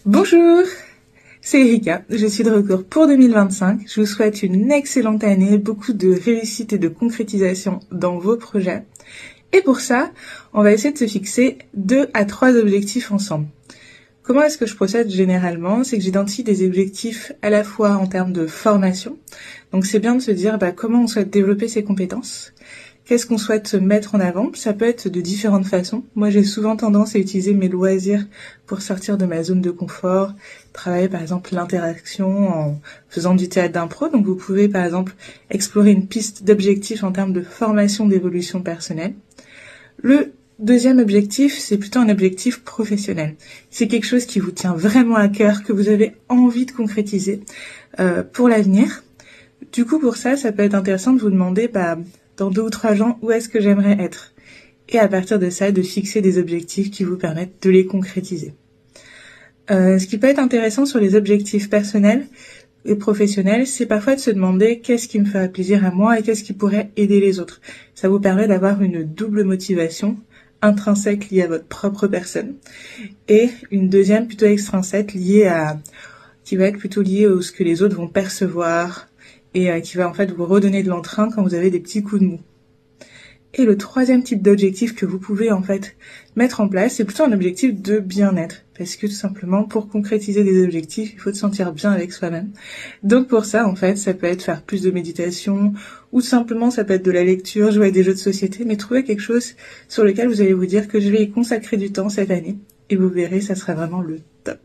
Bonjour, c'est Erika, je suis de retour pour 2025. Je vous souhaite une excellente année, beaucoup de réussite et de concrétisation dans vos projets. Et pour ça, on va essayer de se fixer 2 à 3 objectifs ensemble. Comment est-ce que je procède généralement? C'est que j'identifie des objectifs à la fois en termes de formation. Donc c'est bien de se dire comment on souhaite développer ses compétences. Qu'est-ce qu'on souhaite mettre en avant? Ça peut être de différentes façons. Moi, j'ai souvent tendance à utiliser mes loisirs pour sortir de ma zone de confort, travailler par exemple l'interaction en faisant du théâtre d'impro. Donc vous pouvez par exemple explorer une piste d'objectifs en termes de formation, d'évolution personnelle. Le deuxième objectif, c'est plutôt un objectif professionnel. C'est quelque chose qui vous tient vraiment à cœur, que vous avez envie de concrétiser pour l'avenir. Du coup, pour ça, ça peut être intéressant de vous demander dans 2 ou 3 ans, où est-ce que j'aimerais être? Et à partir de ça, de fixer des objectifs qui vous permettent de les concrétiser. Ce qui peut être intéressant sur les objectifs personnels et professionnels, c'est parfois de se demander qu'est-ce qui me ferait plaisir à moi et qu'est-ce qui pourrait aider les autres. Ça vous permet d'avoir une double motivation, intrinsèque liée à votre propre personne, et une deuxième plutôt extrinsèque qui va être plutôt liée à ce que les autres vont percevoir, et qui va en fait vous redonner de l'entrain quand vous avez des petits coups de mou. Et le troisième type d'objectif que vous pouvez en fait mettre en place, c'est plutôt un objectif de bien-être. Parce que tout simplement, pour concrétiser des objectifs, il faut se sentir bien avec soi-même. Donc pour ça, en fait, ça peut être faire plus de méditation, ou simplement ça peut être de la lecture, jouer à des jeux de société, mais trouver quelque chose sur lequel vous allez vous dire que je vais y consacrer du temps cette année. Et vous verrez, ça sera vraiment le top.